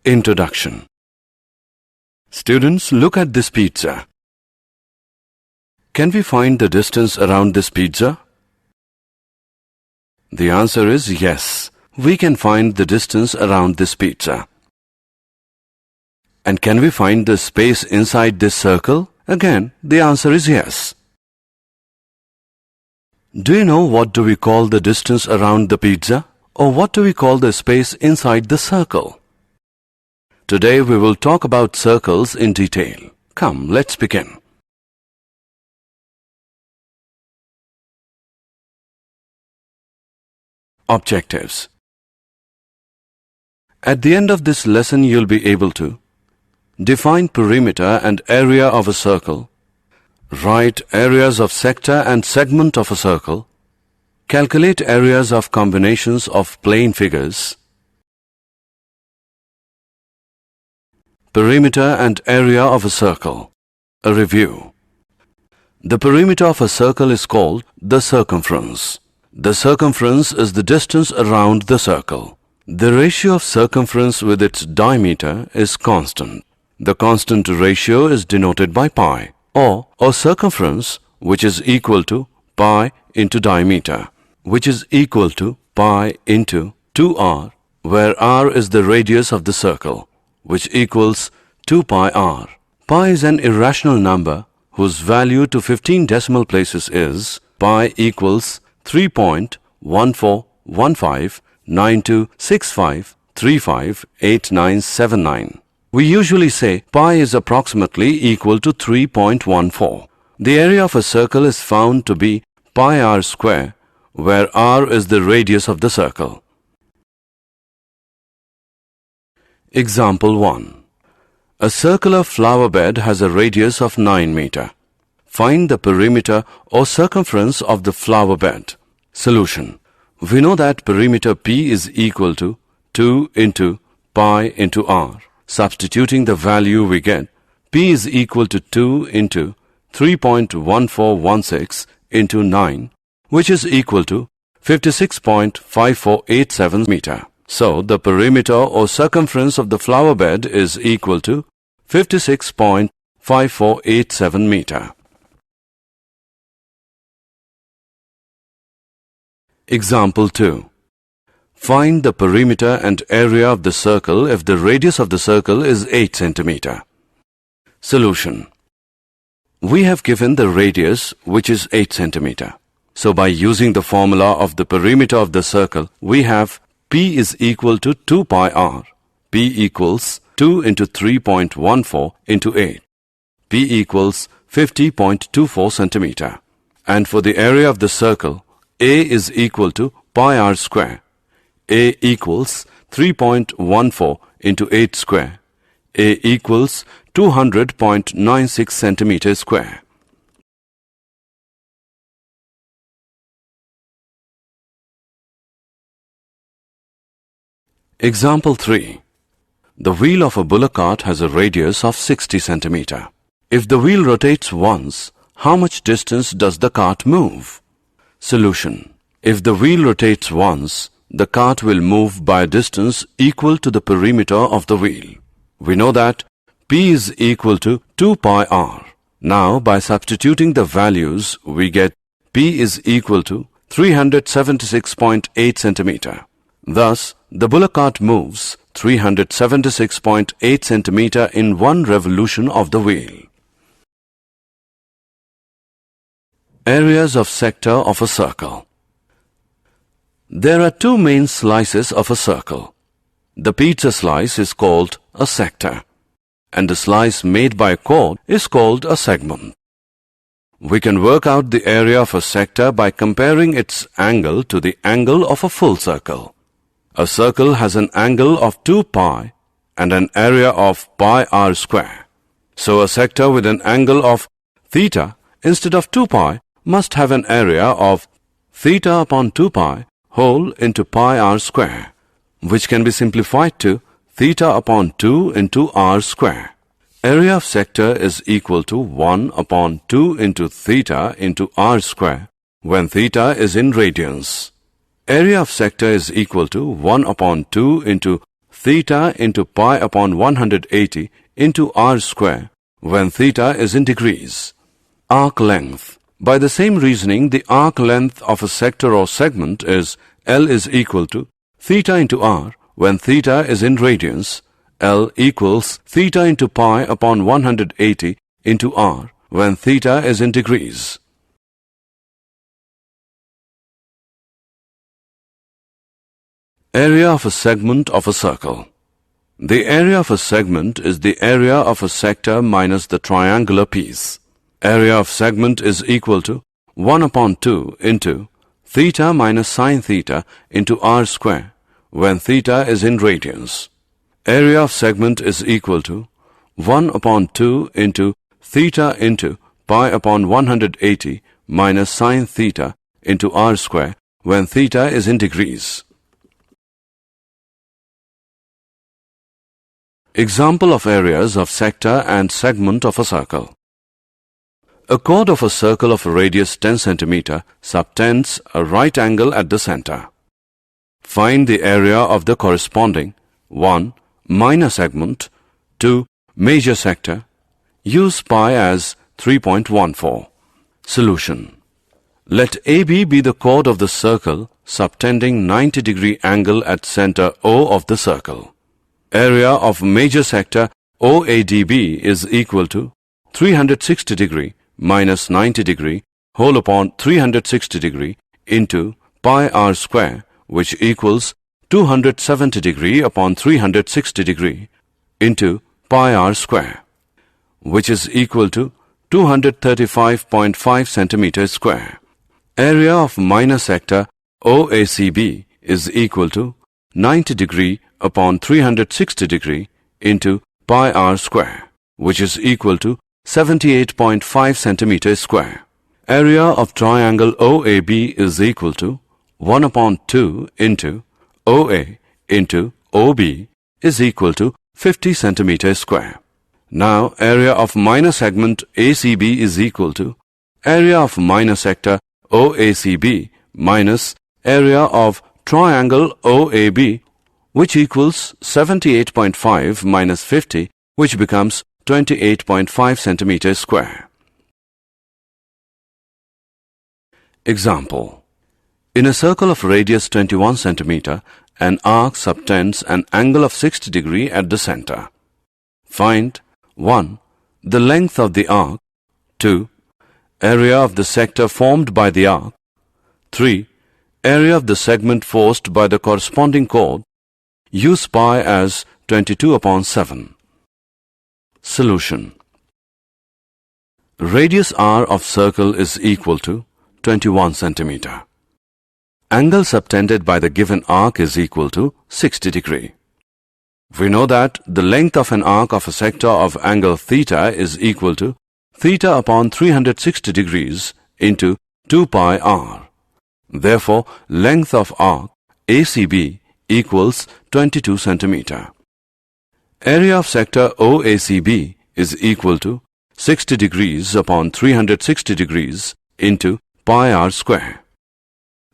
Introduction. Students, look at this pizza. Can we find the distance around this pizza? The answer is yes. We can find the distance around this pizza. And can we find the space inside this circle? Again, the answer is yes. Do you know what do we call the distance around the pizza? Or what do we call the space inside the circle? Today we will talk about circles in detail. Come, let's begin. Objectives. At the end of this lesson, you'll be able to define perimeter and area of a circle, write areas of sector and segment of a circle, calculate areas of combinations of plane figures, perimeter and area of a circle. A review. The perimeter of a circle is called the circumference. The circumference is the distance around the circle. The ratio of circumference with its diameter is constant. The constant ratio is denoted by pi, or a circumference which is equal to pi into diameter, which is equal to pi into 2r, where r is the radius of the circle, which equals 2 pi r. Pi is an irrational number whose value to 15 decimal places is pi equals 3.14159265358979. We usually say pi is approximately equal to 3.14. The area of a circle is found to be pi r square, where r is the radius of the circle. Example 1. A circular flower bed has a radius of 9 meter. Find the perimeter or circumference of the flower bed. Solution. We know that perimeter P is equal to 2 into pi into r. Substituting the value we get, P is equal to 2 into 3.1416 into 9, which is equal to 56.5487 meter. So, the perimeter or circumference of the flower bed is equal to 56.5487 meter. Example 2. Find the perimeter and area of the circle if the radius of the circle is 8 centimeter. Solution. We have given the radius, which is 8 centimeter. So, by using the formula of the perimeter of the circle, we have P is equal to 2 pi r. P equals 2 into 3.14 into 8. P equals 50.24 centimeter. And for the area of the circle, A is equal to pi r square. A equals 3.14 into 8 square. A equals 200.96 centimeters square. Example 3. The wheel of a bullock cart has a radius of 60 centimeter. If the wheel rotates once, how much distance does the cart move? Solution. If the wheel rotates once, the cart will move by a distance equal to the perimeter of the wheel. We know that P is equal to 2 pi r. Now, by substituting the values, we get P is equal to 376.8 centimeter. Thus, the bullock cart moves 376.8 centimeter in one revolution of the wheel. Areas of sector of a circle. There are two main slices of a circle. The pizza slice is called a sector, and the slice made by a chord is called a segment. We can work out the area of a sector by comparing its angle to the angle of a full circle. A circle has an angle of 2 pi and an area of pi r square. So, a sector with an angle of theta instead of 2 pi must have an area of theta upon 2 pi whole into pi r square, which can be simplified to theta upon 2 into r square. Area of sector is equal to 1 upon 2 into theta into r square when theta is in radians. Area of sector is equal to 1 upon 2 into theta into pi upon 180 into r square when theta is in degrees. Arc length. By the same reasoning, the arc length of a sector or segment is L is equal to theta into r when theta is in radians. L equals theta into pi upon 180 into r when theta is in degrees. Area of a segment of a circle. The area of a segment is the area of a sector minus the triangular piece. Area of segment is equal to 1 upon 2 into theta minus sine theta into r square when theta is in radians. Area of segment is equal to 1 upon 2 into theta into pi upon 180 minus sine theta into r square when theta is in degrees. Example of areas of sector and segment of a circle. A chord of a circle of a radius 10 cm subtends a right angle at the center. Find the area of the corresponding 1. Minor segment, 2. Major sector. Use pi as 3.14. Solution. Let AB be the chord of the circle subtending 90-degree angle at center O of the circle. Area of major sector OADB is equal to 360 degree minus 90 degree whole upon 360 degree into pi r square, which equals 270 degree upon 360 degree into pi r square, which is equal to 235.5 centimeters square. Area of minor sector OACB is equal to 90 degree upon 360 degree into pi r square, which is equal to 78.5 centimeters square. Area of triangle OAB is equal to 1 upon 2 into OA into OB is equal to 50 centimeters square. Now, area of minor segment ACB is equal to area of minor sector OACB minus area of triangle OAB, which equals 78.5 minus 50, which becomes 28.5 centimeters square. Example. In a circle of radius 21 centimeter, an arc subtends an angle of 60 degree at the center. Find 1. The length of the arc. 2. Area of the sector formed by the arc. 3. Area of the segment forced by the corresponding chord. Use pi as 22 upon 7. Solution. Radius r of circle is equal to 21 centimeter. Angle subtended by the given arc is equal to 60 degree. We know that the length of an arc of a sector of angle theta is equal to theta upon 360 degrees into 2 pi r. Therefore, length of arc ACB equals 22 centimeter. Area of sector OACB is equal to 60 degrees upon 360 degrees into pi r square.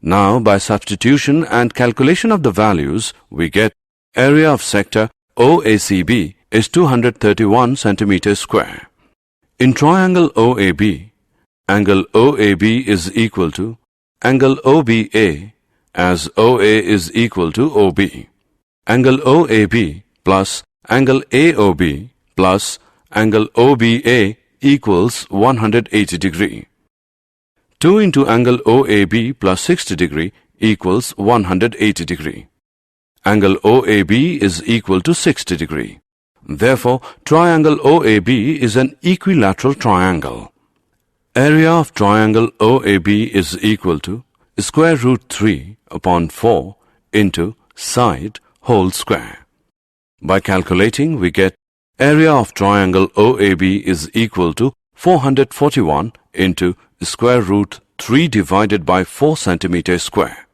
Now, by substitution and calculation of the values, we get area of sector OACB is 231 centimeters square. In triangle OAB, angle OAB is equal to angle OBA, as OA is equal to OB. Angle OAB plus angle AOB plus angle OBA equals 180 degree. 2 into angle OAB plus 60 degree equals 180 degree. Angle OAB is equal to 60 degree. Therefore, triangle OAB is an equilateral triangle. Area of triangle OAB is equal to square root 3 upon 4 into side whole square. By calculating, we get area of triangle OAB is equal to 441 into square root 3 divided by 4 centimeters square.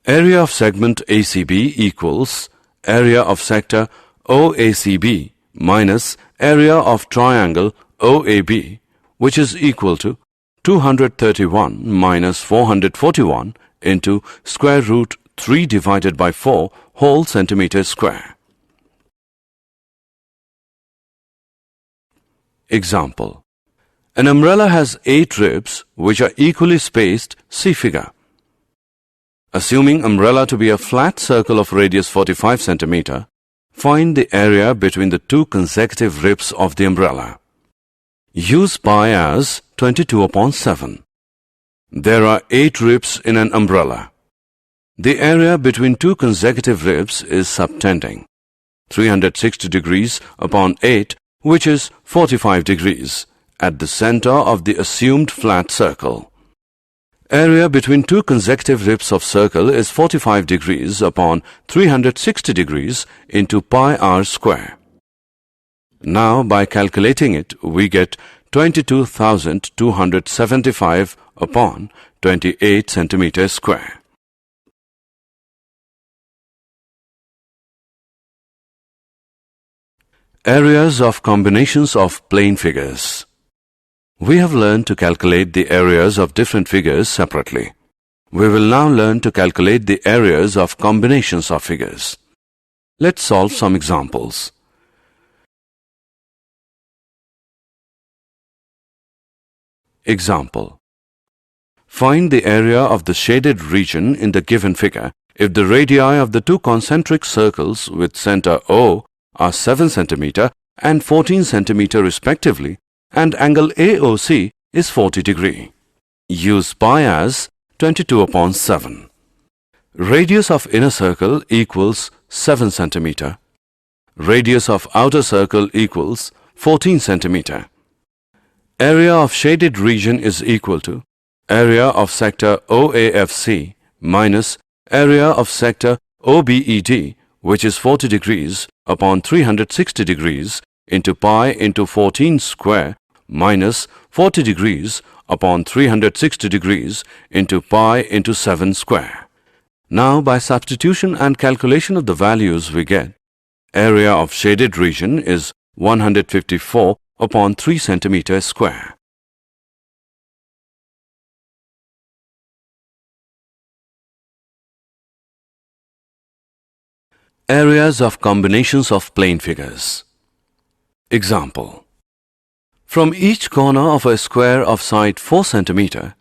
Area of segment ACB equals area of sector OACB minus area of triangle OAB, which is equal to 231 minus 441 into square root 3 divided by 4 whole centimeters square. Example. An umbrella has 8 ribs which are equally spaced, see figure. Assuming umbrella to be a flat circle of radius 45 cm, find the area between the two consecutive ribs of the umbrella. Use pi as 22/7. There are 8 ribs in an umbrella. The area between two consecutive ribs is subtending. 360 degrees upon 8, which is 45 degrees, at the center of the assumed flat circle. Area between two consecutive ribs of circle is 45 degrees upon 360 degrees into pi r square. Now, by calculating it, we get 22,275 upon 28 centimeters square. Areas of combinations of plane figures. We have learned to calculate the areas of different figures separately. We will now learn to calculate the areas of combinations of figures. Let's solve some examples. Example. Find the area of the shaded region in the given figure if the radii of the two concentric circles with center O are 7 cm and 14 cm respectively, and angle AOC is 40 degrees. Use pi as 22/7. Radius of inner circle equals 7 cm. Radius of outer circle equals 14 cm. Area of shaded region is equal to area of sector OAFC minus area of sector OBED, which is 40 degrees upon 360 degrees into pi into 14 square minus 40 degrees upon 360 degrees into pi into 7 square. Now, by substitution and calculation of the values, we get area of shaded region is 154 upon 3 centimeters square. Areas of combinations of plane figures. Example. From each corner of a square of side 4 cm,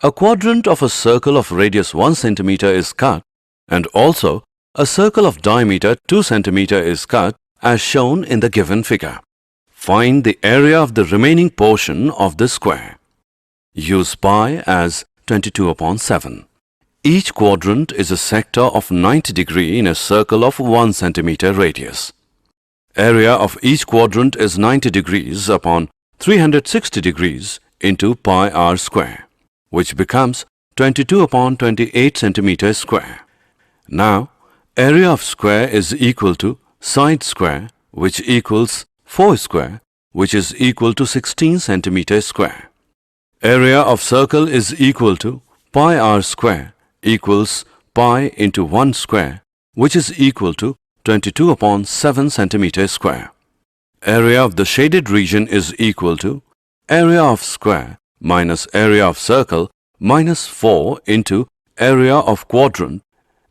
a quadrant of a circle of radius 1 cm is cut, and also a circle of diameter 2 cm is cut as shown in the given figure. Find the area of the remaining portion of the square. Use pi as 22/7. Each quadrant is a sector of 90 degrees in a circle of 1 cm radius. Area of each quadrant is 90 degrees upon 360 degrees into pi r square, which becomes 22/28 centimeters square. Now, area of square is equal to side square, which equals 4 square, which is equal to 16 centimeters square. Area of circle is equal to pi r square equals pi into 1 square, which is equal to 22/7 centimeters square. Area of the shaded region is equal to area of square minus area of circle minus 4 into area of quadrant.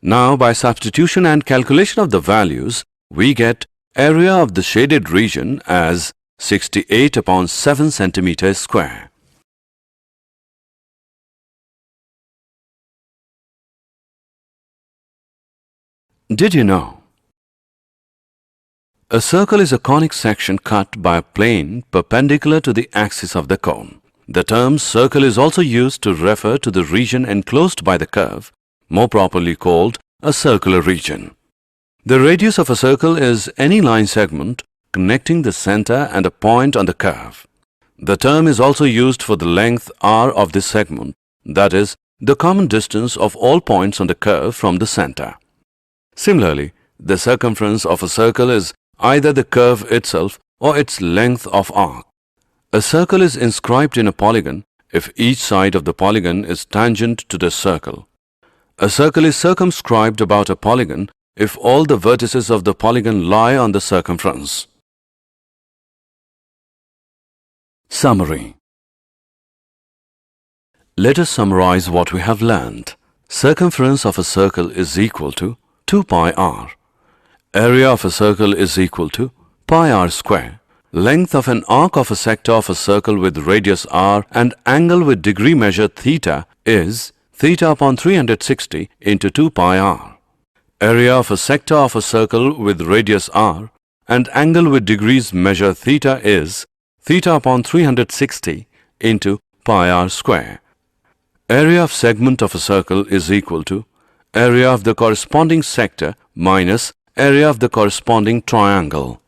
Now, by substitution and calculation of the values, we get area of the shaded region as 68/7 centimeters square. Did you know? A circle is a conic section cut by a plane perpendicular to the axis of the cone. The term circle is also used to refer to the region enclosed by the curve, more properly called a circular region. The radius of a circle is any line segment connecting the center and a point on the curve. The term is also used for the length r of this segment, that is, the common distance of all points on the curve from the center. Similarly, the circumference of a circle is either the curve itself or its length of arc. A circle is inscribed in a polygon if each side of the polygon is tangent to the circle. A circle is circumscribed about a polygon if all the vertices of the polygon lie on the circumference. Summary. Let us summarize what we have learned. Circumference of a circle is equal to 2 pi r. Area of a circle is equal to pi r square. Length of an arc of a sector of a circle with radius r and angle with degree measure theta is theta upon 360 into 2 pi r. Area of a sector of a circle with radius r and angle with degrees measure theta is theta upon 360 into pi r square. Area of segment of a circle is equal to area of the corresponding sector minus area of the corresponding triangle.